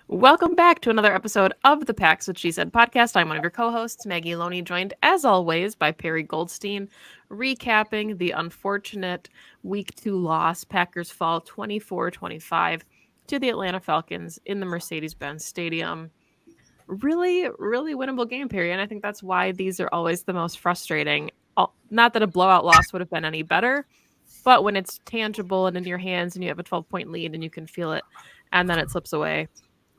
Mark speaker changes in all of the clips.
Speaker 1: Welcome back to another episode of the Packs What She Said podcast. I'm one of your co-hosts, Maggie Loney, joined as always by Perri Goldstein, recapping the unfortunate Week 2 loss. Packers fall 24-25 to the Atlanta Falcons in the Mercedes-Benz Stadium. Really, really winnable game, Perri, and I think that's why these are always the most frustrating. Not that a blowout loss would have been any better, but when it's tangible and in your hands and you have a 12-point lead and you can feel it, and then it slips away,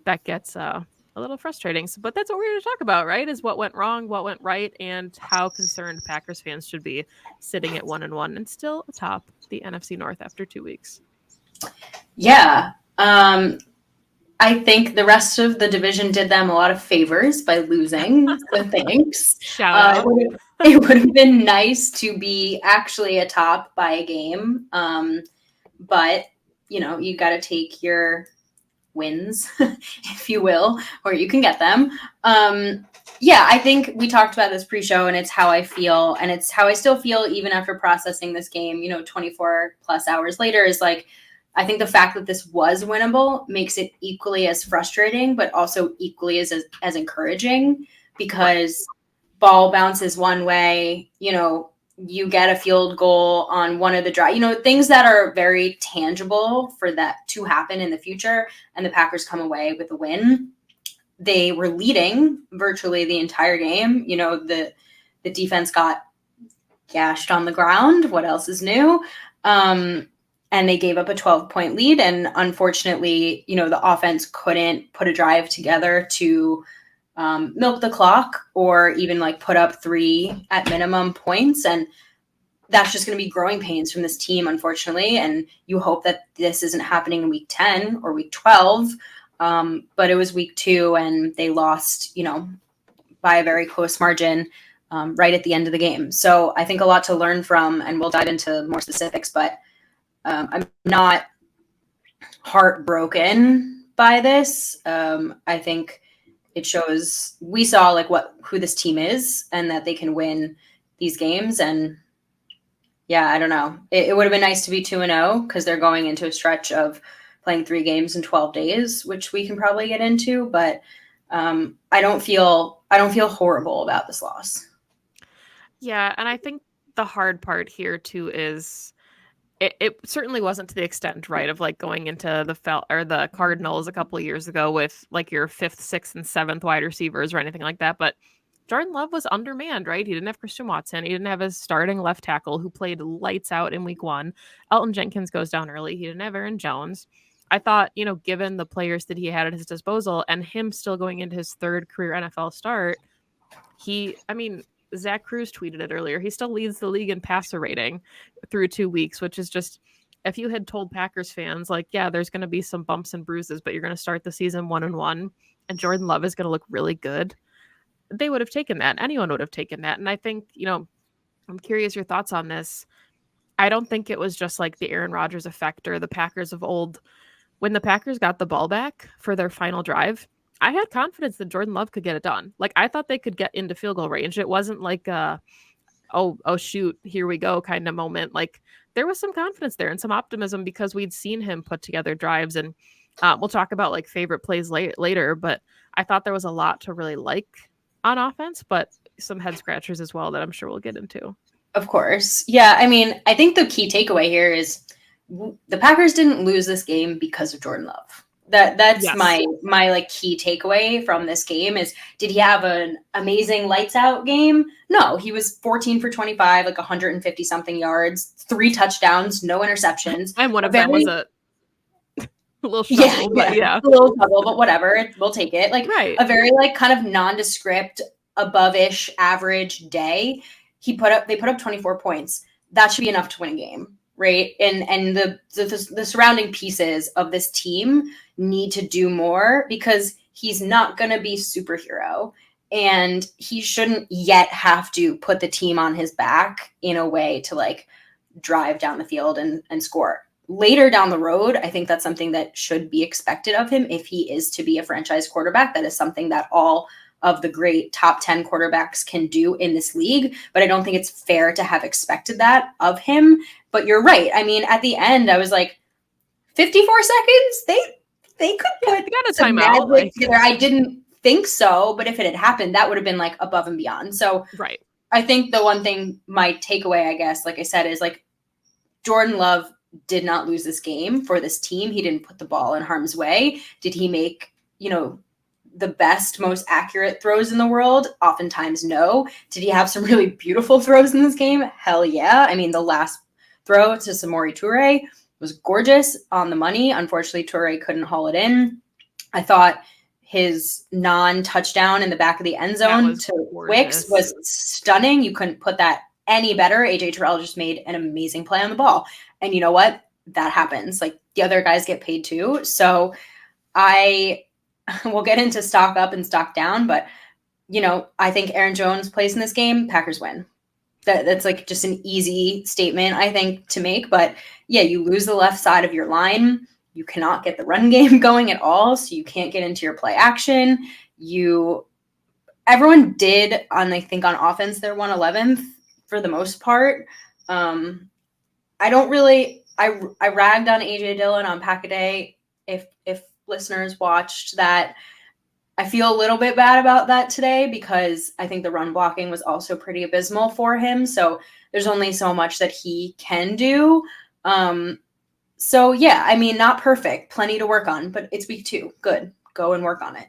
Speaker 1: that gets a little frustrating. But that's what we're here to talk about, right? Is what went wrong, what went right, and how concerned Packers fans should be sitting at 1-1 and still atop the NFC North after 2 weeks.
Speaker 2: Yeah. I think the rest of the division did them a lot of favors by losing. So thanks.
Speaker 1: Shout out.
Speaker 2: It would have been nice to be actually atop by a game. But, you got to take your wins, if you will, or you can get them. I think we talked about this pre-show, and it's how I feel, and it's how I still feel even after processing this game, 24 plus hours later, is like, I think the fact that this was winnable makes it equally as frustrating, but also equally as encouraging, because ball bounces one way, you get a field goal on one of the drive, things that are very tangible for that to happen in the future, and the Packers come away with a win. They were leading virtually the entire game. The defense got gashed on the ground. What else is new? And they gave up a 12-point lead. And unfortunately, the offense couldn't put a drive together to milk the clock or even put up 3 at minimum points. And that's just going to be growing pains from this team, unfortunately. And you hope that this isn't happening in week 10 or week 12. But it was week 2 and they lost, by a very close margin right at the end of the game. So I think a lot to learn from, and we'll dive into more specifics, but I'm not heartbroken by this. I think it shows we saw who this team is and that they can win these games. And yeah, I don't know. It would have been nice to be 2-0 because they're going into a stretch of playing 3 games in 12 days, which we can probably get into. But I don't feel horrible about this loss.
Speaker 1: Yeah, and I think the hard part here too is it certainly wasn't to the extent, right, of going into the Cardinals a couple of years ago with your 5th, 6th, and 7th wide receivers or anything like that. But Jordan Love was undermanned, right? He didn't have Christian Watson. He didn't have his starting left tackle who played lights out in week 1. Elton Jenkins goes down early. He didn't have Aaron Jones. I thought, given the players that he had at his disposal and him still going into his 3rd career NFL start, Zach Cruz tweeted it earlier. He still leads the league in passer rating through 2 weeks, which is just, if you had told Packers fans, there's going to be some bumps and bruises, but you're going to start the season 1-1 and Jordan Love is going to look really good, they would have taken that. Anyone would have taken that. And I think, I'm curious your thoughts on this. I don't think it was just the Aaron Rodgers effect or the Packers of old. When the Packers got the ball back for their final drive, I had confidence that Jordan Love could get it done. I thought they could get into field goal range. It wasn't oh shoot, here we go kind of moment. There was some confidence there and some optimism because we'd seen him put together drives, and we'll talk about favorite plays later, but I thought there was a lot to really like on offense, but some head scratchers as well that I'm sure we'll get into.
Speaker 2: Of course. Yeah. I think the key takeaway here is the Packers didn't lose this game because of Jordan Love. That's yes. my key takeaway from this game is, did he have an amazing lights out game? No, he was 14 for 25, 150 something yards, 3 touchdowns, no interceptions.
Speaker 1: And one of them was a little struggle, but
Speaker 2: a little trouble, but whatever, we'll take it.
Speaker 1: Right.
Speaker 2: A very kind of nondescript, above-ish average day. They put up 24 points. That should be enough to win a game. Right. And the surrounding pieces of this team need to do more, because he's not going to be superhero and he shouldn't yet have to put the team on his back in a way to drive down the field and score. Later down the road, I think that's something that should be expected of him if he is to be a franchise quarterback. That is something that all of the great top 10 quarterbacks can do in this league, but I don't think it's fair to have expected that of him. But you're right. At the end, I was 54 seconds? they could put
Speaker 1: they got a
Speaker 2: some
Speaker 1: timeout,
Speaker 2: magic together. I didn't think so, but if it had happened, that would have been like above and beyond. So
Speaker 1: right.
Speaker 2: I think the one thing, my takeaway, I guess, like I said, is like Jordan Love did not lose this game for this team. He didn't put the ball in harm's way. Did he make, the best, most accurate throws in the world? Oftentimes, no. Did he have some really beautiful throws in this game? Hell yeah. I mean, the last throw to Samori Toure was gorgeous, on the money. Unfortunately, Toure couldn't haul it in. I thought his non-touchdown in the back of the end zone to Wicks was stunning. You couldn't put that any better. AJ Terrell just made an amazing play on the ball. And you know what? That happens. Like, the other guys get paid too. So we'll get into stock up and stock down, but I think Aaron Jones plays in this game, Packers win. That's like just an easy statement, I think, to make. But yeah, you lose the left side of your line. You cannot get the run game going at all, so you can't get into your play action. Everyone did on offense, they're 111th for the most part. I ragged on AJ Dillon on Pack a Day. If listeners watched that, I feel a little bit bad about that today because I think the run blocking was also pretty abysmal for him. So there's only so much that he can do. So yeah, I mean, not perfect, plenty to work on, but it's week 2. Good. Go and work on it.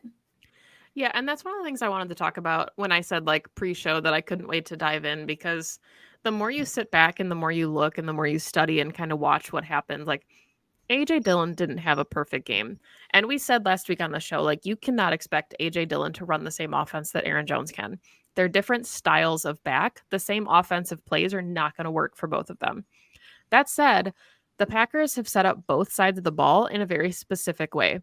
Speaker 1: Yeah. And that's one of the things I wanted to talk about when I said like pre-show that I couldn't wait to dive in, because the more you sit back and the more you look and the more you study and kind of watch what happens, like AJ Dillon didn't have a perfect game. And we said last week on the show, like, you cannot expect AJ Dillon to run the same offense that Aaron Jones can. They're different styles of back. The same offensive plays are not going to work for both of them. That said, the Packers have set up both sides of the ball in a very specific way.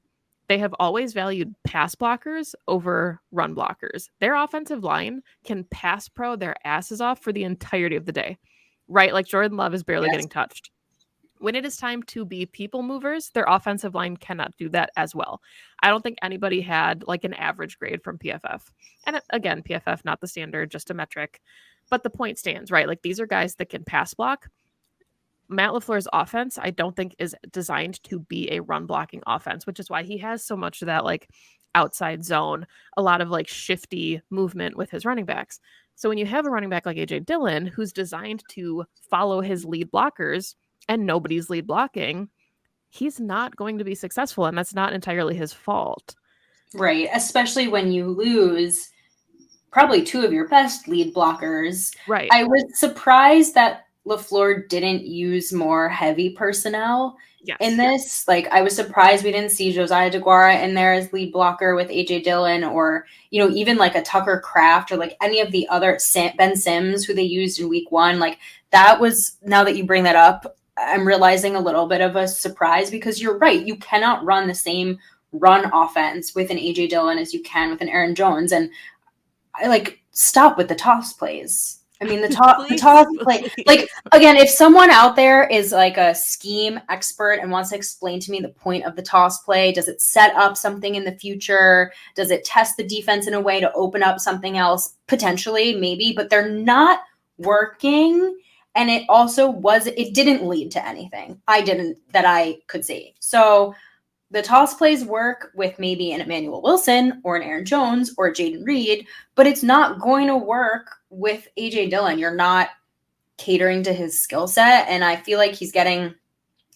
Speaker 1: They have always valued pass blockers over run blockers. Their offensive line can pass pro their asses off for the entirety of the day, right? Like, Jordan Love is barely getting touched. When it is time to be people movers, their offensive line cannot do that as well. I don't think anybody had like an average grade from PFF. And again, PFF, not the standard, just a metric. But the point stands, right? Like, these are guys that can pass block. Matt LaFleur's offense, I don't think, is designed to be a run blocking offense, which is why he has so much of that like outside zone, a lot of like shifty movement with his running backs. So when you have a running back like AJ Dillon, who's designed to follow his lead blockers, and nobody's lead blocking, he's not going to be successful. And that's not entirely his fault.
Speaker 2: Right. Especially when you lose probably 2 of your best lead blockers.
Speaker 1: Right.
Speaker 2: I was surprised that LaFleur didn't use more heavy personnel in this. Like, I was surprised we didn't see Josiah DeGuara in there as lead blocker with AJ Dillon, or, even like a Tucker Kraft, or like any of the other Ben Sims who they used in week 1. Like, that was, now that you bring that up, I'm realizing a little bit of a surprise, because you're right. You cannot run the same run offense with an AJ Dillon as you can with an Aaron Jones. And I stop with the toss plays. I mean, the toss play, like, again, if someone out there is like a scheme expert and wants to explain to me the point of the toss play, does it set up something in the future? Does it test the defense in a way to open up something else? Potentially, maybe, but they're not working. And it didn't lead to anything. That I could see. So the toss plays work with maybe an Emmanuel Wilson or an Aaron Jones or a Jaden Reed, but it's not going to work with AJ Dillon. You're not catering to his skill set. And I feel like he's getting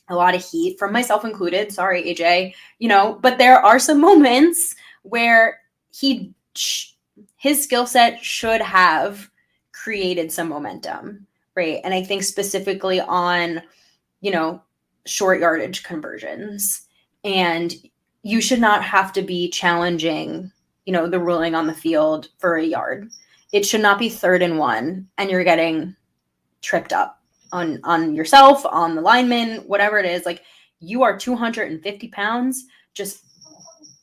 Speaker 2: a lot of heat from myself included. Sorry, AJ, but there are some moments where his skill set should have created some momentum. Right. And I think specifically on, short yardage conversions. And you should not have to be challenging, the ruling on the field for a yard. It should not be 3rd and 1 and you're getting tripped up on yourself, on the lineman, whatever it is. Like, you are 250 pounds, just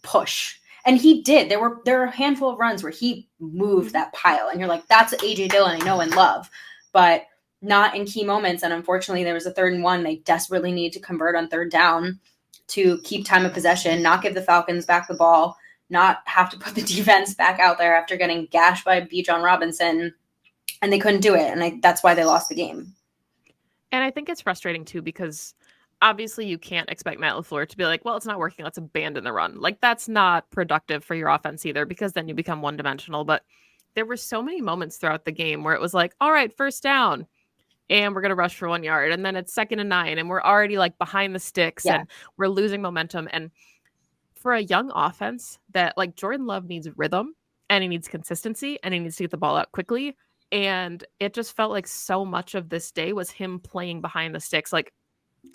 Speaker 2: push. And he did. There were a handful of runs where he moved that pile and you're like, that's AJ Dillon I know and love. But not in key moments. And unfortunately, there was a 3rd and 1. They desperately need to convert on 3rd down to keep time of possession, not give the Falcons back the ball, not have to put the defense back out there after getting gashed by Bijan Robinson. And they couldn't do it. And that's why they lost the game.
Speaker 1: And I think it's frustrating too, because obviously you can't expect Matt LaFleur to be like, well, it's not working, let's abandon the run. Like, that's not productive for your offense either, because then you become one-dimensional. But there were so many moments throughout the game where it was like, all right, first down, and we're going to rush for 1 yard. And then it's 2nd and 9, and we're already like behind the sticks
Speaker 2: Yeah.
Speaker 1: and we're losing momentum. And for a young offense that, like, Jordan Love needs rhythm and he needs consistency and he needs to get the ball out quickly. And it just felt like so much of this day was him playing behind the sticks. Like,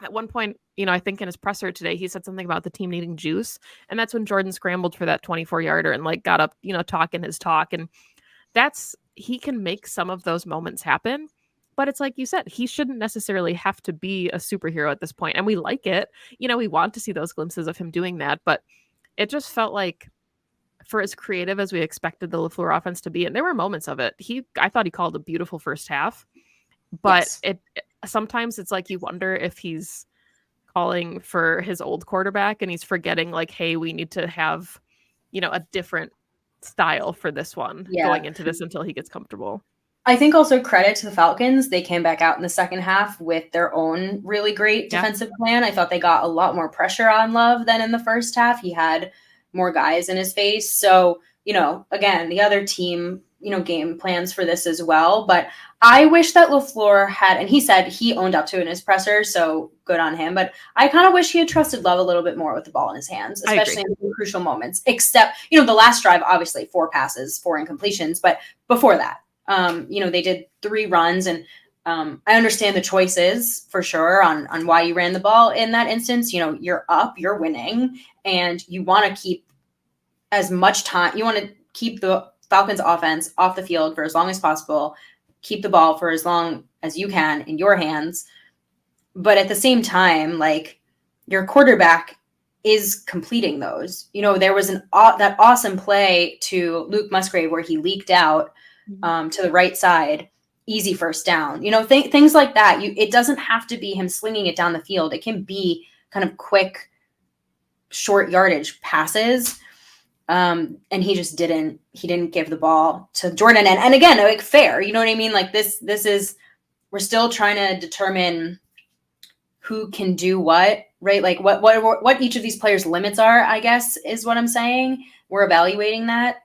Speaker 1: at one point, I think in his presser today, he said something about the team needing juice. And that's when Jordan scrambled for that 24-yarder and like got up, talking his talk. And he can make some of those moments happen. But it's like you said, he shouldn't necessarily have to be a superhero at this point. And we like it. We want to see those glimpses of him doing that. But it just felt like, for as creative as we expected the LaFleur offense to be, and there were moments of it, I thought he called a beautiful first half. But
Speaker 2: Yes.
Speaker 1: Sometimes it's like you wonder if he's calling for his old quarterback and he's forgetting, like, hey, we need to have, a different style for this one going into this until he gets comfortable.
Speaker 2: I think also credit to the Falcons. They came back out in the second half with their own really great defensive plan. I thought they got a lot more pressure on Love than in the first half. He had more guys in his face. So, again, the other team, game plans for this as well. But I wish that LaFleur had, and he said he owned up to it in his presser, so good on him. But I kind of wish he had trusted Love a little bit more with the ball in his hands, especially in crucial moments. Except, the last drive, obviously 4 passes, 4 incompletions. But before that, they did 3 runs, and I understand the choices for sure on why you ran the ball in that instance. You're up, you're winning, and you want to keep as much time. You want to keep the Falcons offense off the field for as long as possible, keep the ball for as long as you can in your hands. But at the same time, like, your quarterback is completing those. There was that awesome play to Luke Musgrave where he leaked out to the right side, easy first down. Things like that. It doesn't have to be him slinging it down the field. It can be kind of quick, short yardage passes. And he just didn't give the ball to Jordan. And again, like, fair, you know what I mean? Like, this is, we're still trying to determine who can do what, right? Like what each of these players' limits are, I guess, is what I'm saying. We're evaluating that.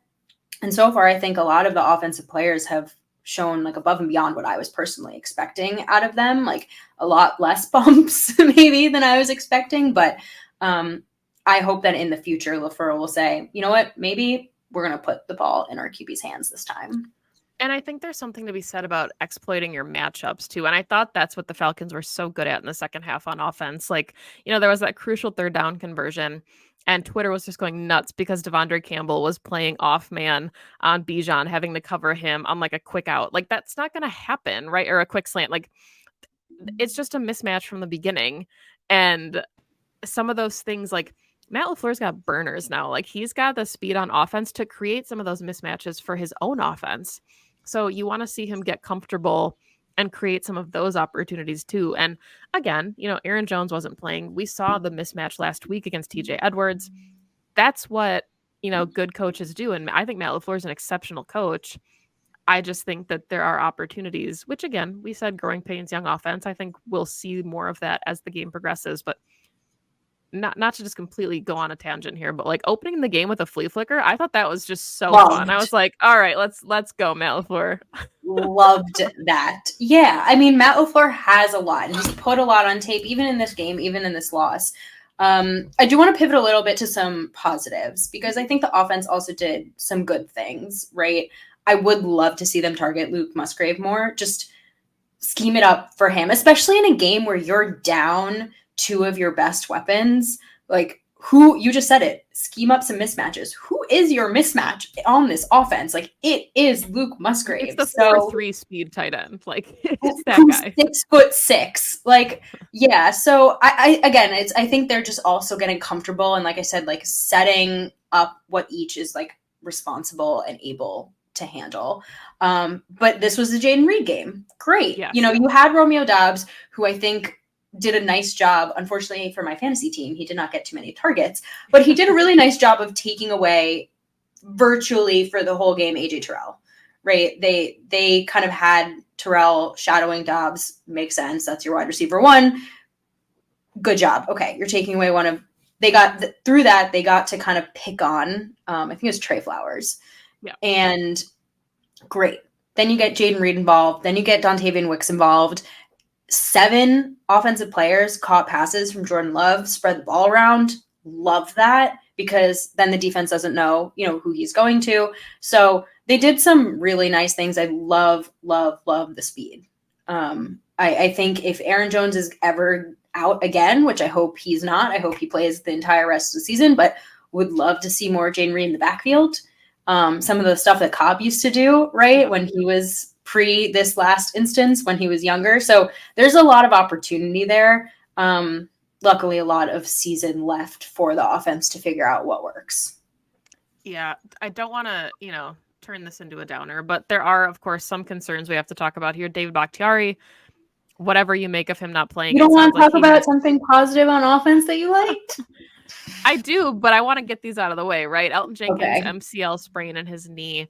Speaker 2: And so far, I think a lot of the offensive players have shown, like, above and beyond what I was personally expecting out of them, like a lot less bumps maybe than I was expecting. But I hope that in the future, LaFleur will say, you know what, maybe we're going to put the ball in our QB's hands this time.
Speaker 1: And I think there's something to be said about exploiting your matchups too. And I thought that's what the Falcons were so good at in the second half on offense. Like, there was that crucial 3rd down conversion, and Twitter was just going nuts because Devondre Campbell was playing off man on Bijan, having to cover him on like a quick out. Like, that's not going to happen, right? Or a quick slant. Like, it's just a mismatch from the beginning. And some of those things, like, Matt LaFleur's got burners now. Like, he's got the speed on offense to create some of those mismatches for his own offense. So you want to see him get comfortable and create some of those opportunities too. And again, Aaron Jones wasn't playing. We saw the mismatch last week against TJ Edwards. That's what, good coaches do. And I think Matt LaFleur is an exceptional coach. I just think that there are opportunities, which, again, we said growing pains, young offense. I think we'll see more of that as the game progresses. But not to just completely go on a tangent here, but like opening the game with a flea flicker, I thought that was just so fun. I was like, all right, let's go, Matt LaFleur.
Speaker 2: Loved that. Yeah, I mean, Matt LaFleur has a lot. He's put a lot on tape, even in this game, even in this loss. I do want to pivot a little bit to some positives, because I think the offense also did some good things, right? I would love to see them target Luke Musgrave more, just scheme it up for him, especially in a game where you're down 2 of your best weapons. Like, who, you just said it, scheme up some mismatches. Who is your mismatch on this offense? Like, it is Luke Musgraves.
Speaker 1: It's the 4.3 speed tight end. Like, it's that guy.
Speaker 2: 6'6". Like, yeah. So I think they're just also getting comfortable. And like I said, like, setting up what each is like responsible and able to handle. But this was the Jaden Reed game. Great.
Speaker 1: Yes.
Speaker 2: You had Romeo Doubs, who I think did a nice job. Unfortunately for my fantasy team, he did not get too many targets, but he did a really nice job of taking away virtually for the whole game AJ Terrell, right? They kind of had Terrell shadowing Doubs. Makes sense. That's your wide receiver 1. good job. Okay, you're taking away one of they got through that. They got to kind of pick on. I think it was Trey Flowers, and great. Then you get Jaden Reed involved. Then you get Dontavian Wicks involved. 7 offensive players caught passes from Jordan Love, spread the ball around. Love that, because then the defense doesn't know, who he's going to. So they did some really nice things. I love the speed. I think if Aaron Jones is ever out again, which I hope he's not, I hope he plays the entire rest of the season, but would love to see more Jaden Reed in the backfield. Some of the stuff that Cobb used to do, right, when he was pre this last instance, when he was younger. So there's a lot of opportunity there. Luckily, a lot of season left for the offense to figure out what works.
Speaker 1: Yeah, I don't want to, turn this into a downer, but there are, of course, some concerns we have to talk about here. David Bakhtiari, whatever you make of him not playing.
Speaker 2: You don't want to talk about something positive on offense that you liked?
Speaker 1: I do, but I want to get these out of the way, right? Elton Jenkins, MCL sprain in his knee,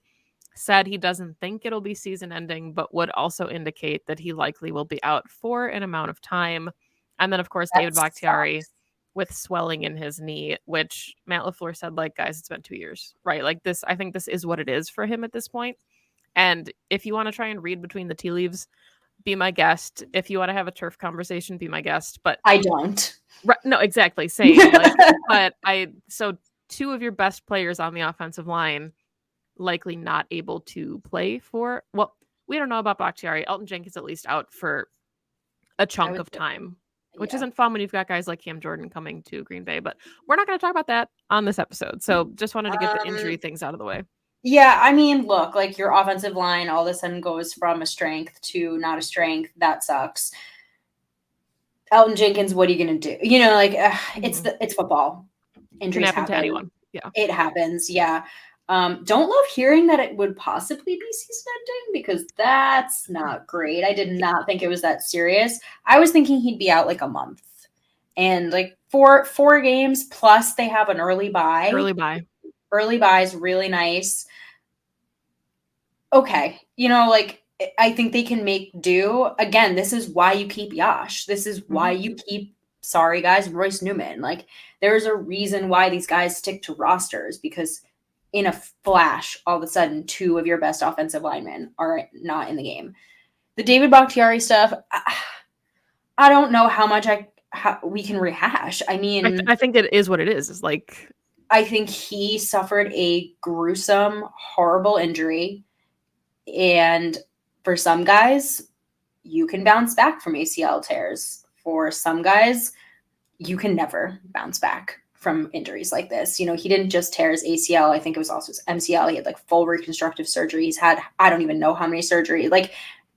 Speaker 1: said he doesn't think it'll be season ending, but would also indicate that he likely will be out for an amount of time. And then, of course, David Bakhtiari with swelling in his knee, which Matt LaFleur said, guys, it's been 2 years, right? This, I think this is what it is for him at this point. And if you want to try and read between the tea leaves, be my guest. If you want to have a turf conversation, be my guest. But
Speaker 2: I don't.
Speaker 1: No, exactly. Same. But so 2 of your best players on the offensive line likely not able to play for, well, we don't know about Bakhtiari. Elton Jenkins at least out for a chunk of time, which isn't fun when you've got guys like Cam Jordan coming to Green Bay, but we're not going to talk about that on this episode. So just wanted to get the injury things out of the way.
Speaker 2: Yeah, I mean, look, your offensive line all of a sudden goes from a strength to not a strength. That sucks. Elton Jenkins, what are you going to do? It's football. Injuries
Speaker 1: happen to anyone. Yeah.
Speaker 2: It happens. Yeah. Don't love hearing that it would possibly be season ending, because that's not great. I did not think it was that serious. I was thinking he'd be out a month, and four games plus they have an early bye. Early bye is really nice. Okay. I think they can make do. Again, this is why you keep Yash. This is why you keep, sorry guys, Royce Newman. There's a reason why these guys stick to rosters, because in a flash, all of a sudden, 2 of your best offensive linemen are not in the game. The David Bakhtiari stuff, I don't know how much we can rehash. I mean,
Speaker 1: I think it is what it is. It's
Speaker 2: I think he suffered a gruesome, horrible injury. And for some guys, you can bounce back from ACL tears. For some guys, you can never bounce back from injuries like this. He didn't just tear his ACL. I think it was also his MCL. He had full reconstructive surgery. He's had, I don't even know how many surgeries.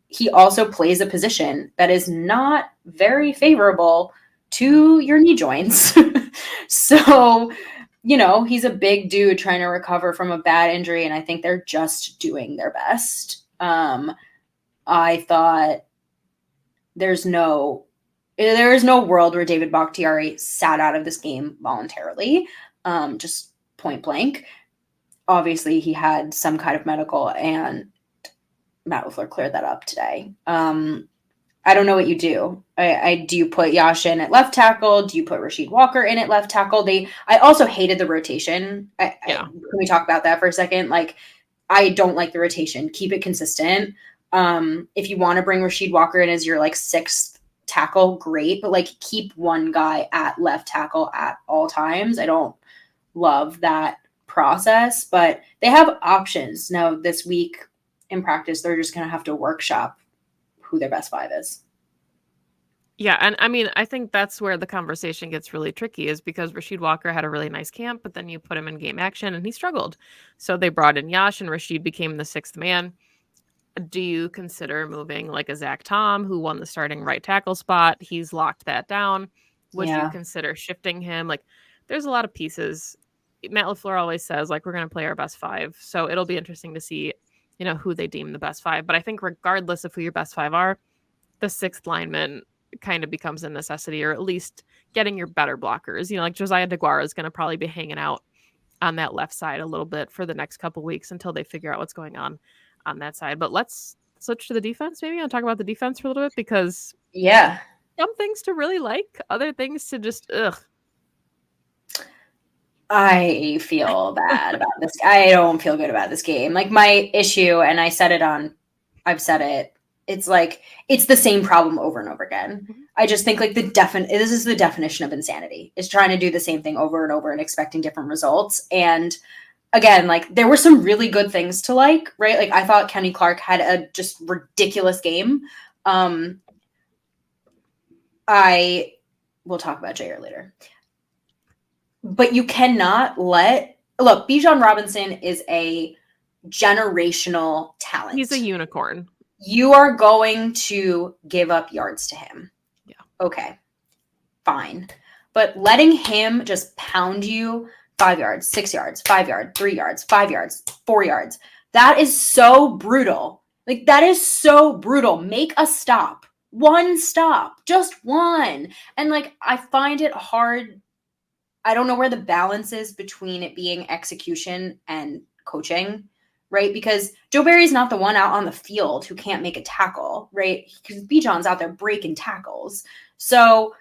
Speaker 2: He also plays a position that is not very favorable to your knee joints. So, he's a big dude trying to recover from a bad injury, and I think they're just doing their best. I thought there is no world where David Bakhtiari sat out of this game voluntarily, just point blank. Obviously, he had some kind of medical, and Matt LaFleur cleared that up today. I don't know what you do. Do you put Yash in at left tackle? Do you put Rasheed Walker in at left tackle? I also hated the rotation. Can we talk about that for a second? I don't like the rotation. Keep it consistent. If you want to bring Rasheed Walker in as your 6th tackle, great, but keep one guy at left tackle at all times. I don't love that process, but they have options. Now this week in practice, they're just going to have to workshop who their best 5 is.
Speaker 1: Yeah, and I mean, I think that's where the conversation gets really tricky, is because Rasheed Walker had a really nice camp, but then you put him in game action and he struggled. So they brought in Yash and Rasheed became the 6th man. Do you consider moving a Zach Tom, who won the starting right tackle spot? He's locked that down. Would you consider shifting him? There's a lot of pieces. Matt LaFleur always says, we're going to play our best 5. So it'll be interesting to see, who they deem the best 5. But I think regardless of who your best 5 are, the 6th lineman kind of becomes a necessity, or at least getting your better blockers. Josiah DeGuara is going to probably be hanging out on that left side a little bit for the next couple weeks until they figure out what's going on that side. But let's switch to the defense maybe and talk about the defense for a little bit, because some things to really like, other things to just ugh.
Speaker 2: I feel bad about this. I don't feel good about this game. Like my issue, and I've said it. It's like it's the same problem over and over again. I just think like this is the definition of insanity. Is trying to do the same thing over and over and expecting different results. And again, like there were some really good things to like, right? Like I thought Kenny Clark had a just ridiculous game. I will talk about Jair later. But you cannot look, Bijan Robinson is a generational talent.
Speaker 1: He's a unicorn.
Speaker 2: You are going to give up yards to him.
Speaker 1: Yeah.
Speaker 2: Okay. Fine. But letting him just pound you 5 yards, 6 yards, 5 yards, 3 yards, 5 yards, 4 yards. That is so brutal. Like that is so brutal. Make a stop. One stop. Just one. And like I find it hard. I don't know where the balance is between it being execution and coaching, right? Because Joe Barry's not the one out on the field who can't make a tackle, right? Because Bijan's out there breaking tackles. So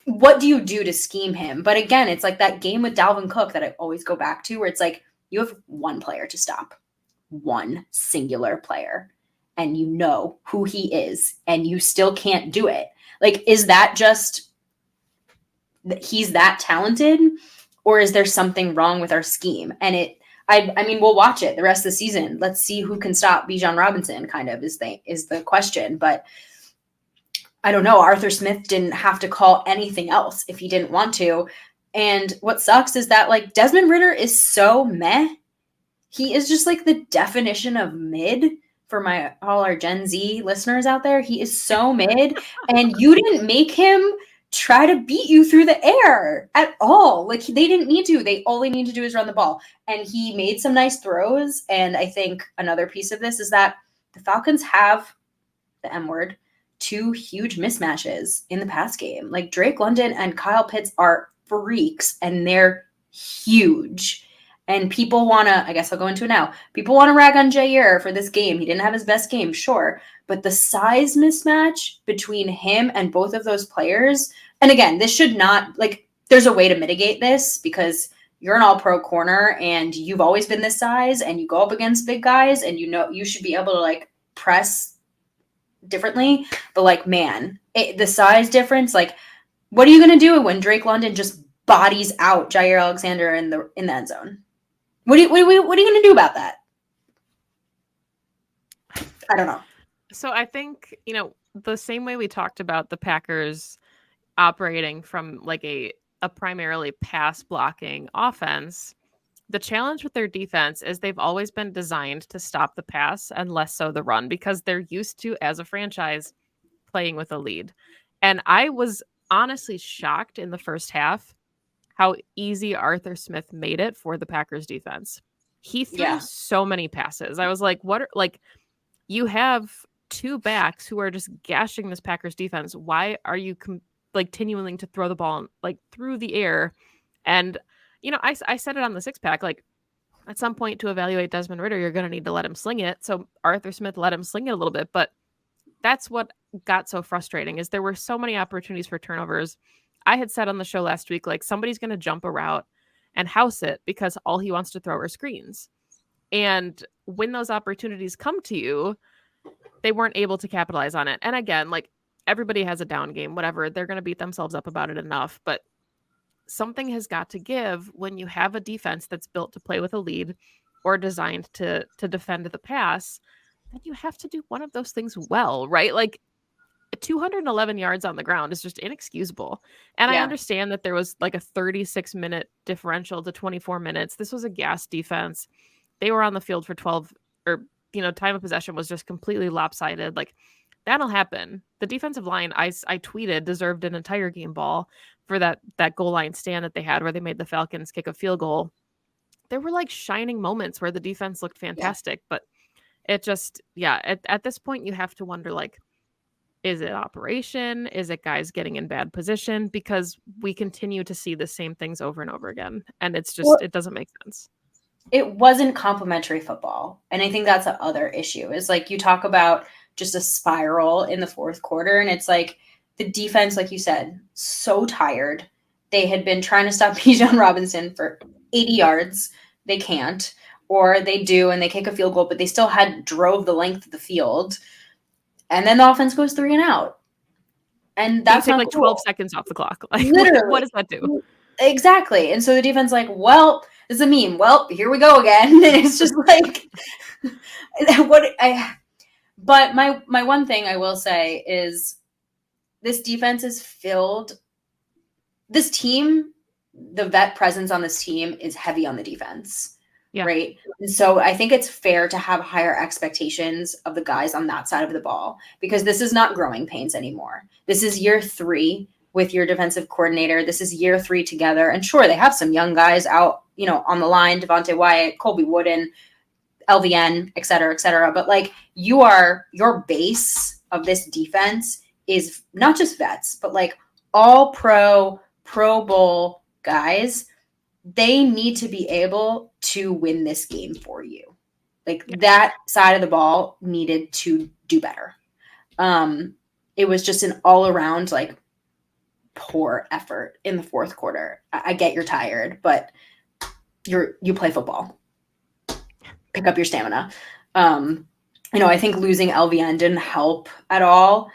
Speaker 2: what do you do to scheme him? But again, it's like that game with Dalvin Cook that I always go back to where it's like you have one player to stop, one singular player, and you know who he is, and you still can't do it. Like, is that just he's that talented, or is there something wrong with our scheme? And I mean, we'll watch it the rest of the season. Let's see who can stop Bijan Robinson kind of is the question. But I don't know. Arthur Smith didn't have to call anything else if he didn't want to. And what sucks is that like Desmond Ridder is so meh. He is just like the definition of mid for all our Gen Z listeners out there. He is so mid, and you didn't make him try to beat you through the air at all. Like they didn't need to. They all they need to do is run the ball. And he made some nice throws. And I think another piece of this is that the Falcons have the M word, 2 huge mismatches in the pass game. Like Drake London and Kyle Pitts are freaks, and they're huge. And people want to, I guess I'll go into it now. People want to rag on Jair for this game. He didn't have his best game, sure. But the size mismatch between him and both of those players, and again, this should not, like, there's a way to mitigate this because you're an all-pro corner and you've always been this size and you go up against big guys and you know you should be able to, like, press differently. But, like, man, the size difference, like, what are you going to do when Drake London just bodies out Jair Alexander in the end zone? What are you going to do about that? I don't know.
Speaker 1: So I think, the same way we talked about the Packers operating from like a primarily pass blocking offense, the challenge with their defense is they've always been designed to stop the pass and less so the run because they're used to, as a franchise, playing with a lead. And I was honestly shocked in the first half how easy Arthur Smith made it for the Packers defense. He threw so many passes. I was like, you have 2 backs who are just gashing this Packers defense. Why are you continuing to throw the ball like through the air? And, I said it on the 6-pack, like at some point to evaluate Desmond Ridder, you're going to need to let him sling it. So Arthur Smith let him sling it a little bit, but that's what got so frustrating is there were so many opportunities for turnovers. I had said on the show last week, like somebody's going to jump a route and house it because all he wants to throw are screens. And when those opportunities come to you, they weren't able to capitalize on it. And again, like everybody has a down game, whatever, they're going to beat themselves up about it enough. But something has got to give when you have a defense that's built to play with a lead or designed to defend the pass, then you have to do one of those things well, right? Like 211 yards on the ground is just inexcusable. And I understand that there was like a 36-minute differential to 24 minutes. This was a gas defense. They were on the field for 12 or, time of possession was just completely lopsided. Like that'll happen. The defensive line, I tweeted, deserved an entire game ball for that goal line stand that they had where they made the Falcons kick a field goal. There were like shining moments where the defense looked fantastic, but it just, at this point you have to wonder, like, is it operation? Is it guys getting in bad position? Because we continue to see the same things over and over again. And it's just, it doesn't make sense.
Speaker 2: It wasn't complimentary football. And I think that's the other issue is like you talk about just a spiral in the fourth quarter. And it's like the defense, like you said, so tired. They had been trying to stop Bijan Robinson for 80 yards. They can't. Or they do, and they kick a field goal, but they still drove the length of the field. And then the offense goes 3 and out. And that's
Speaker 1: you take
Speaker 2: not
Speaker 1: like
Speaker 2: cool.
Speaker 1: 12 seconds off the clock. Like,
Speaker 2: Literally.
Speaker 1: what does that do?
Speaker 2: Exactly. And so the defense like, well, it's a meme. Well, here we go again. And it's just like, but my one thing I will say is this defense is filled. This team, the vet presence on this team is heavy on the defense. Yeah. Right. And so I think it's fair to have higher expectations of the guys on that side of the ball, because this is not growing pains anymore. This is year 3 with your defensive coordinator. This is year 3 together. And sure, they have some young guys out, on the line, Devontae Wyatt, Colby Wooden, LVN, et cetera, et cetera. But like your base of this defense is not just vets, but like all Pro Bowl guys. They need to be able to win this game for you. Like that side of the ball needed to do better. It was just an all around like poor effort in the fourth quarter. I get you're tired, but you play football. Pick up your stamina. I think losing LVN didn't help at all.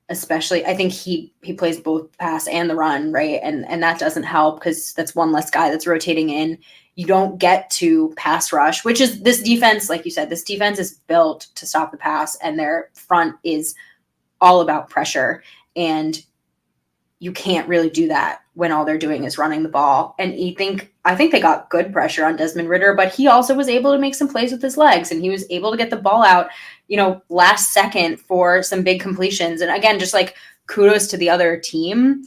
Speaker 2: Especially, I think he plays both pass and the run, right? And that doesn't help because that's one less guy that's rotating in. You don't get to pass rush, which is this defense, like you said, this defense is built to stop the pass, and their front is all about pressure. And you can't really do that when all they're doing is running the ball. And I think they got good pressure on Desmond Ridder, but he also was able to make some plays with his legs, and he was able to get the ball out, last second for some big completions. And again, just like kudos to the other team.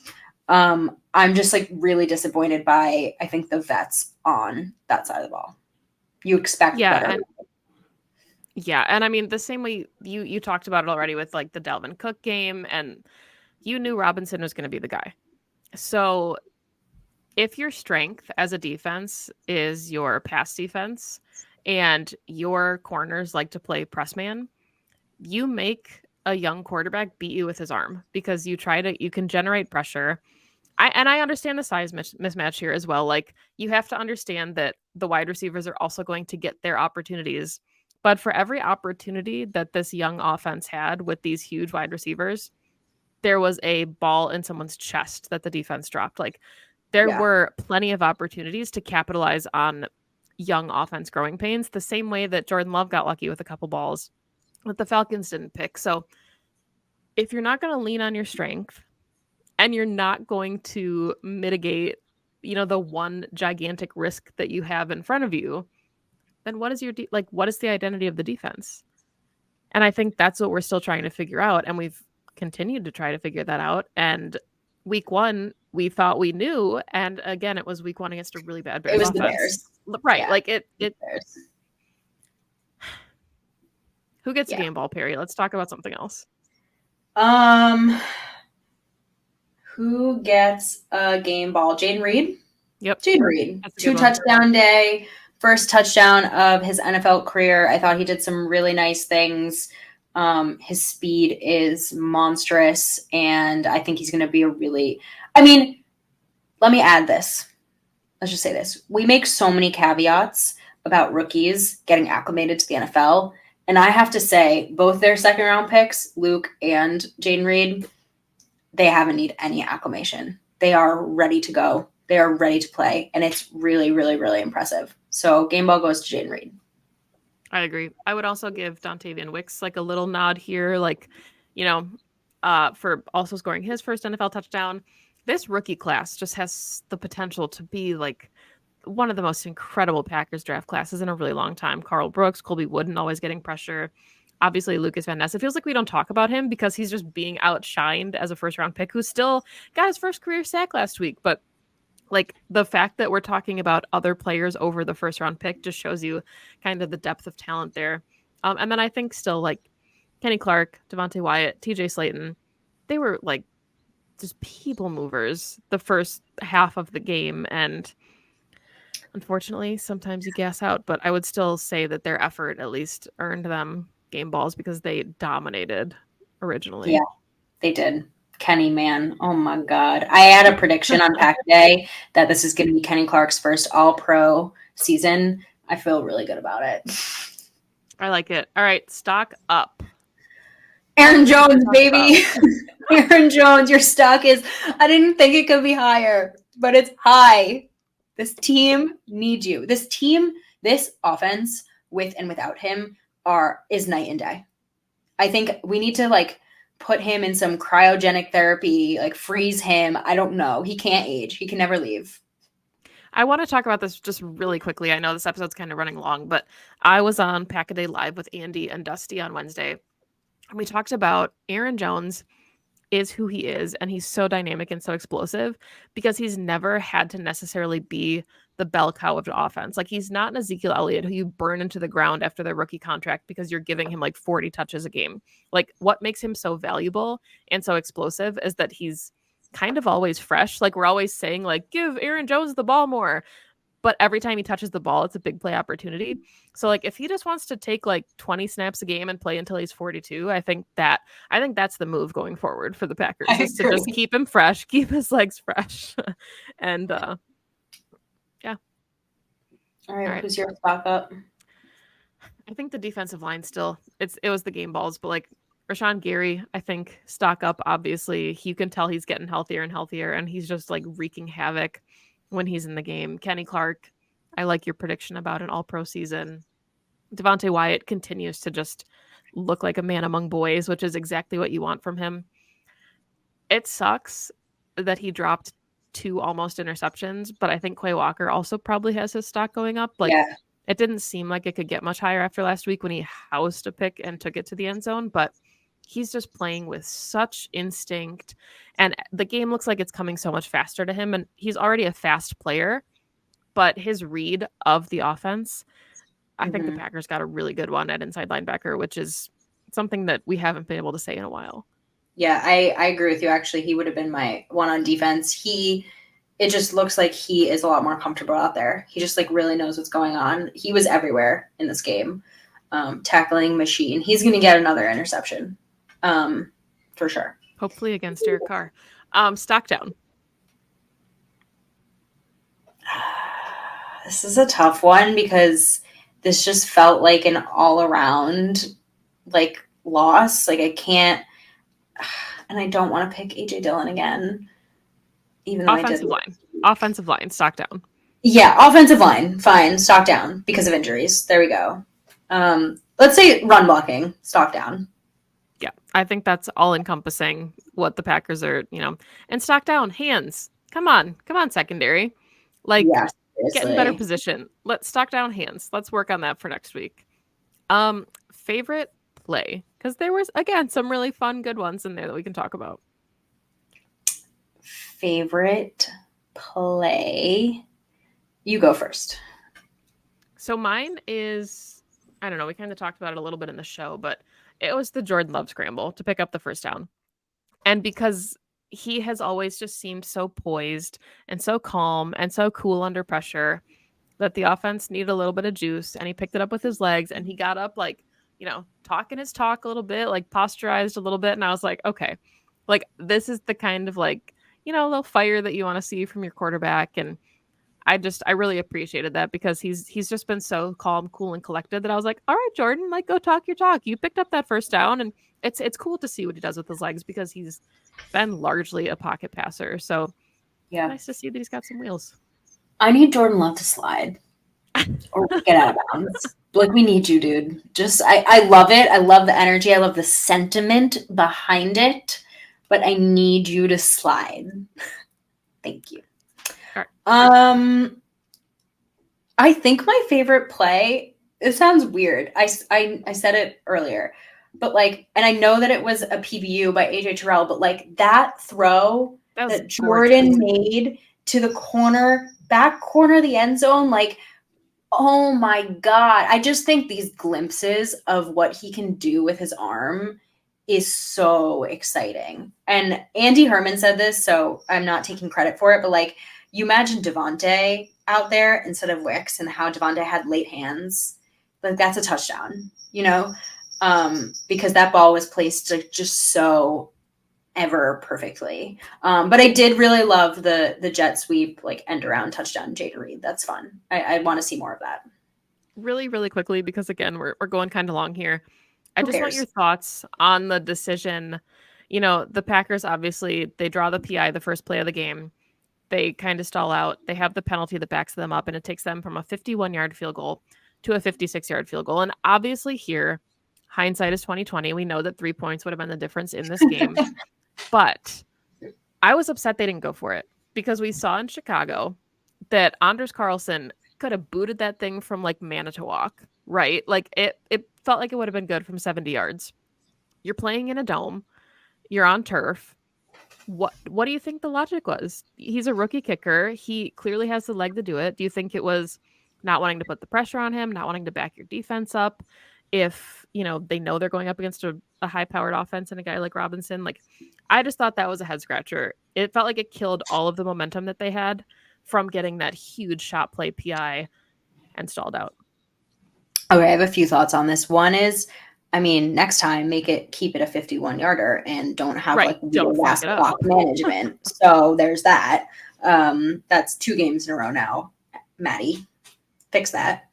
Speaker 2: I'm just like really disappointed by, I think, the vets on that side of the ball. You expect better.
Speaker 1: And I mean, the same way you talked about it already with like the Dalvin Cook game, and you knew Robinson was going to be the guy. So if your strength as a defense is your pass defense and your corners like to play press man, you make a young quarterback beat you with his arm, because you can generate pressure. I understand the size mismatch here as well. Like, you have to understand that the wide receivers are also going to get their opportunities. But for every opportunity that this young offense had with these huge wide receivers, there was a ball in someone's chest that the defense dropped. Like, there were plenty of opportunities to capitalize on young offense growing pains, the same way that Jordan Love got lucky with a couple balls that the Falcons didn't pick. So if you're not going to lean on your strength, and you're not going to mitigate, the one gigantic risk that you have in front of you, then what is what is the identity of the defense? And I think that's what we're still trying to figure out. And we've continued to try to figure that out. And week 1, we thought we knew. And again, it was week 1 against a really bad Bears offense.
Speaker 2: The Bears.
Speaker 1: Right.
Speaker 2: Yeah.
Speaker 1: Like it Who gets a game ball, Perri? Let's talk about something else.
Speaker 2: Who gets a game ball? Jaden Reed?
Speaker 1: Yep.
Speaker 2: Jaden Reed. 2 touchdown day. First touchdown of his NFL career. I thought he did some really nice things. His speed is monstrous, and I think he's going to be let me add this. Let's just say this. We make so many caveats about rookies getting acclimated to the NFL, and I have to say both their second-round picks, Luke and Jaden Reed, they haven't need any acclimation. They are ready to go. They are ready to play, and it's really, really, really impressive. So game ball goes to Jaden Reed.
Speaker 1: I agree. I would also give Dontavian Wicks like a little nod here, for also scoring his first NFL touchdown. This rookie class just has the potential to be like one of the most incredible Packers draft classes in a really long time. Carl Brooks, Colby Wooden always getting pressure. Obviously, Lucas Van Ness. It feels like we don't talk about him because he's just being outshined as a first-round pick who still got his first career sack last week. But like, the fact that we're talking about other players over the first-round pick just shows you kind of the depth of talent there. And then I think still, like, Kenny Clark, Devontae Wyatt, TJ Slayton, they were, like, just people movers the first half of the game. And unfortunately, sometimes you gas out. But I would still say that their effort at least earned them game balls because they dominated originally.
Speaker 2: Yeah, they did. Kenny, man. Oh my God. I had a prediction on Pack Day that this is going to be Kenny Clark's first All-Pro season. I feel really good about it.
Speaker 1: I like it. All right, stock up.
Speaker 2: Aaron Jones, baby. Aaron Jones, your stock is, I didn't think it could be higher, but it's high. This team needs you. This offense, with and without him, is night and day. I think we need to like put him in some cryogenic therapy, like freeze him. I don't know. He can't age. He can never leave.
Speaker 1: I want to talk about this just really quickly. I know this episode's kind of running long, but I was on Pack-A-Day Live with Andy and Dusty on Wednesday. And we talked about Aaron Jones is who he is, and he's so dynamic and so explosive because he's never had to necessarily be the bell cow of the offense. Like, he's not an Ezekiel Elliott who you burn into the ground after their rookie contract because you're giving him like 40 touches a game. Like, what makes him so valuable and so explosive is that he's kind of always fresh. Like, we're always saying, like, give Aaron Jones the ball more. But every time he touches the ball, it's a big play opportunity. So, like, if he just wants to take like 20 snaps a game and play until he's 42, I think that's the move going forward for the Packers, is to just keep him fresh, keep his legs fresh. And yeah.
Speaker 2: All right. Who's your stock up?
Speaker 1: I think the defensive line still, it was the game balls, but like Rashawn Gary, I think stock up, obviously. You can tell he's getting healthier and healthier, and he's just like wreaking havoc when he's in the game. Kenny Clark, I like your prediction about an all-pro season. Devontae Wyatt continues to just look like a man among boys, which is exactly what you want from him. It sucks that he dropped 2 almost interceptions, but I think Quay Walker also probably has his stock going up. Like, It didn't seem like it could get much higher after last week when he housed a pick and took it to the end zone, but he's just playing with such instinct, and the game looks like it's coming so much faster to him, and he's already a fast player, but his read of the offense, I think the Packers got a really good one at inside linebacker, which is something that we haven't been able to say in a while.
Speaker 2: Yeah, I agree with you. Actually, he would have been my one on defense. It just looks like he is a lot more comfortable out there. He just like really knows what's going on. He was everywhere in this game, tackling machine. He's going to get another interception. For sure.
Speaker 1: Hopefully against Derek Carr. Stock down.
Speaker 2: This is a tough one because this just felt like an all around like loss. Like I can't, and I don't want to pick AJ Dillon again. Even though
Speaker 1: Offensive line, stock down.
Speaker 2: Yeah, offensive line, fine, stock down because of injuries. There we go. Let's say run blocking, stock down.
Speaker 1: Yeah, I think that's all encompassing what the Packers are, and stock down, hands. Come on, secondary. Like, get in better position. Let's stock down hands. Let's work on that for next week. Favorite play? Because there was, again, some really fun, good ones in there that we can talk about.
Speaker 2: Favorite play? You go first.
Speaker 1: So mine is, I don't know, we kind of talked about it a little bit in the show, but it was the Jordan Love scramble to pick up the first down. And because he has always just seemed so poised and so calm and so cool under pressure that the offense needed a little bit of juice, and he picked it up with his legs, and he got up like, talking his talk a little bit, like posturized a little bit. And I was like, okay, like this is the kind of like, little fire that you want to see from your quarterback. And I really appreciated that because he's just been so calm, cool, and collected that I was like, all right, Jordan, like go talk your talk. You picked up that first down, and it's cool to see what he does with his legs because he's been largely a pocket passer. So yeah, nice to see that he's got some wheels.
Speaker 2: I need Jordan Love to slide or get out of bounds. Like, we need you, dude. Just, I love it. I love the energy. I love the sentiment behind it, but I need you to slide. Thank you.
Speaker 1: All right.
Speaker 2: I think my favorite play, it sounds weird. I said it earlier, but like, and I know that it was a PBU by AJ Terrell, but like that throw that Jordan made to the back corner of the end zone, like, oh my God. I just think these glimpses of what he can do with his arm is so exciting. And Andy Herman said this, so I'm not taking credit for it, but like, you imagine Devontae out there instead of Wicks and how Devontae had late hands. Like, that's a touchdown, because that ball was placed just so ever perfectly. But I did really love the jet sweep, like end around touchdown, Jaden Reed. That's fun. I want to see more of that.
Speaker 1: Really, really quickly, because again, we're going kind of long here. I
Speaker 2: Who
Speaker 1: just want your
Speaker 2: cares?
Speaker 1: thoughts on the decision. You know, the Packers obviously they draw the PI the first play of the game. They kind of stall out. They have the penalty that backs them up, and it takes them from a 51-yard field goal to a 56-yard field goal. And obviously, here, hindsight is 2020. We know that 3 points would have been the difference in this game. But I was upset they didn't go for it because we saw in Chicago that Anders Carlson could have booted that thing from like Manitowoc, right? Like it felt like it would have been good from 70 yards. You're playing in a dome. You're on turf. What do you think the logic was? He's a rookie kicker. He clearly has the leg to do it. Do you think it was not wanting to put the pressure on him, not wanting to back your defense up? If, you know, they know they're going up against a high-powered offense and a guy like Robinson, like I just thought that was a head scratcher. It felt like it killed all of the momentum that they had from getting that huge shot play PI and stalled out.
Speaker 2: Okay, I have a few thoughts on this. One is, I mean, next time keep it a 51-yarder and don't have
Speaker 1: Right.
Speaker 2: like
Speaker 1: Don't
Speaker 2: weird
Speaker 1: fuck
Speaker 2: ass
Speaker 1: it up.
Speaker 2: clock management. So there's that. That's 2 games in a row now. Maddie, fix that.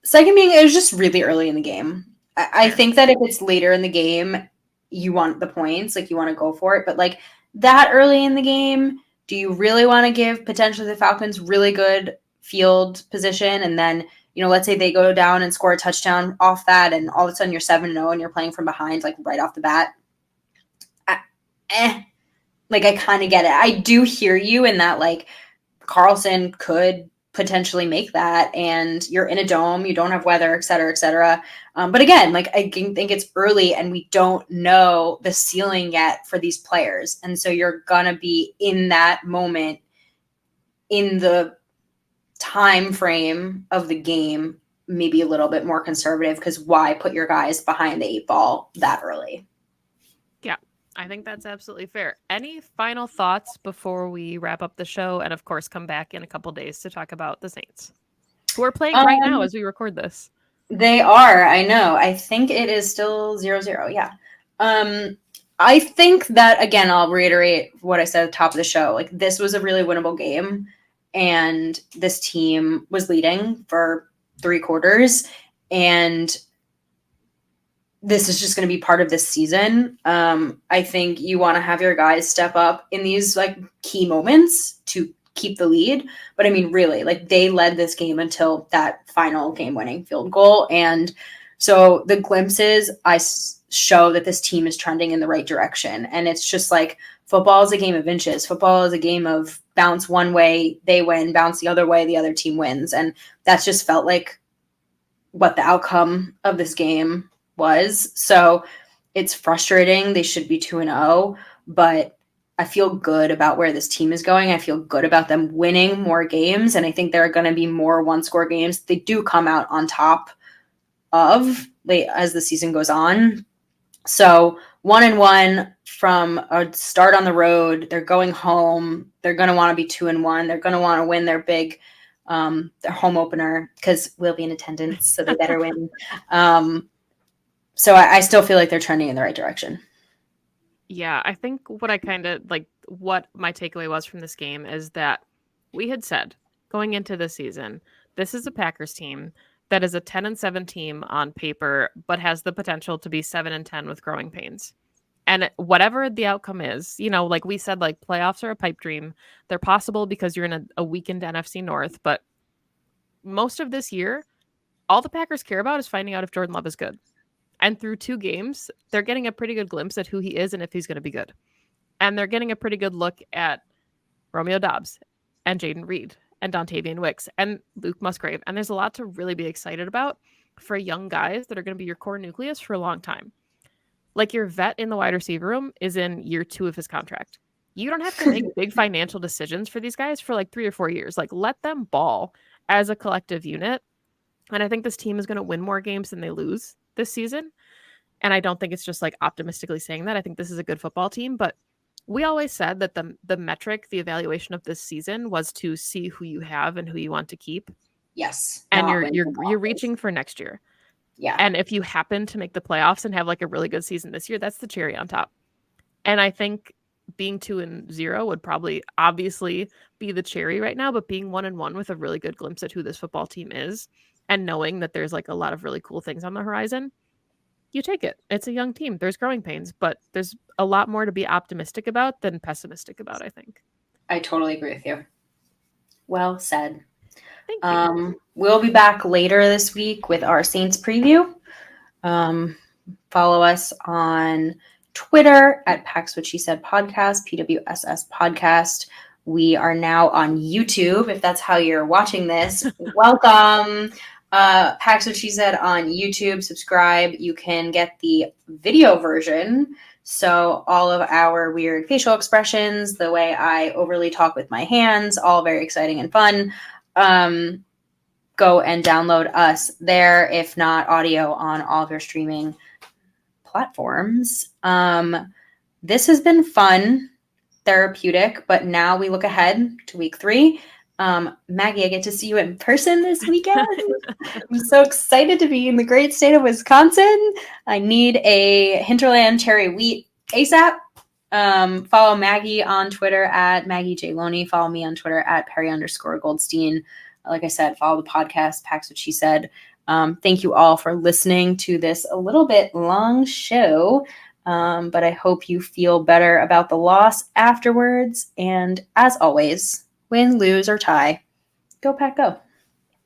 Speaker 2: Second being, it was just really early in the game. I think that if it's later in the game, you want the points, like you want to go for it. But like that early in the game, do you really want to give potentially the Falcons really good field position? And then, you know, let's say they go down and score a touchdown off that, and all of a sudden you're 7-0 and you're playing from behind, like right off the bat. Like I kind of get it. I do hear you in that, like Carlson could potentially make that, and you're in a dome, you don't have weather, et cetera, et cetera. But again, like I think it's early and we don't know the ceiling yet for these players. And so you're going to be in that moment in the time frame of the game, maybe a little bit more conservative, because why put your guys behind the 8 ball that early?
Speaker 1: Yeah, I think that's absolutely fair. Any final thoughts before we wrap up the show and, of course, come back in a couple days to talk about the Saints, who are playing right now as we record this?
Speaker 2: They are. I know. I think it is still 0-0. Yeah. I think that, again, I'll reiterate what I said at the top of the show. Like, this was a really winnable game, and this team was leading for 3 quarters, and this is just going to be part of this season. I think you want to have your guys step up in these like key moments to keep the lead. But I mean, really, like they led this game until that final game-winning field goal. And so the glimpses show that this team is trending in the right direction. And it's just like football is a game of inches. Football is a game of bounce one way, they win, bounce the other way, the other team wins. And that's just felt like what the outcome of this game was. So it's frustrating. They should be 2-0, but I feel good about where this team is going. I feel good about them winning more games, and I think there are going to be more one-score games. They do come out on top of late as the season goes on. So 1-1 from a start on the road. They're going home. They're going to want to be 2-1. They're going to want to win their big their home opener because we'll be in attendance, so they better win. So I still feel like they're trending in the right direction.
Speaker 1: Yeah, I think what I kind of like, what my takeaway was from this game is that we had said going into the season, this is a Packers team that is a 10-7 team on paper, but has the potential to be 7-10 with growing pains. And whatever the outcome is, you know, like we said, like playoffs are a pipe dream. They're possible because you're in a weakened NFC North. But most of this year, all the Packers care about is finding out if Jordan Love is good. And through 2 games, they're getting a pretty good glimpse at who he is and if he's going to be good. And they're getting a pretty good look at Romeo Doubs and Jaden Reed and Dontavian Wicks and Luke Musgrave. And there's a lot to really be excited about for young guys that are going to be your core nucleus for a long time. Like your vet in the wide receiver room is in year 2 of his contract. You don't have to make big financial decisions for these guys for like 3 or 4 years. Like let them ball as a collective unit. And I think this team is going to win more games than they lose this season. And I don't think it's just like optimistically saying that. I think this is a good football team, but we always said that the metric, the evaluation of this season was to see who you have and who you want to keep.
Speaker 2: Yes.
Speaker 1: And you're reaching for next year.
Speaker 2: Yeah.
Speaker 1: And if you happen to make the playoffs and have like a really good season this year, that's the cherry on top. And I think being 2-0 would probably obviously be the cherry right now, but being 1-1 with a really good glimpse at who this football team is and knowing that there's like a lot of really cool things on the horizon, you take it. It's a young team. There's growing pains, but there's a lot more to be optimistic about than pessimistic about, I think.
Speaker 2: I totally agree with you. Well said.
Speaker 1: Thank you.
Speaker 2: We'll be back later this week with our Saints preview. Follow us on Twitter at Pax What She Said Podcast, PWSS Podcast. We are now on YouTube. If that's how you're watching this, welcome. Pax What She Said on YouTube. Subscribe. You can get the video version. So all of our weird facial expressions, the way I overly talk with my hands, all very exciting and fun. Go and download us there, if not audio on all of your streaming platforms. This has been fun, therapeutic, but now we look ahead to week 3. Maggie, I get to see you in person this weekend. I'm so excited to be in the great state of Wisconsin. I need a Hinterland cherry wheat ASAP. Follow Maggie on Twitter at Maggie J. Loney. Follow me on Twitter at Perri_Goldstein. Like I said, follow the podcast, Pax What She Said. Thank you all for listening to this a little bit long show, but I hope you feel better about the loss afterwards. And as always, win, lose, or tie, go Pack, go.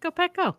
Speaker 1: Go Pack, go.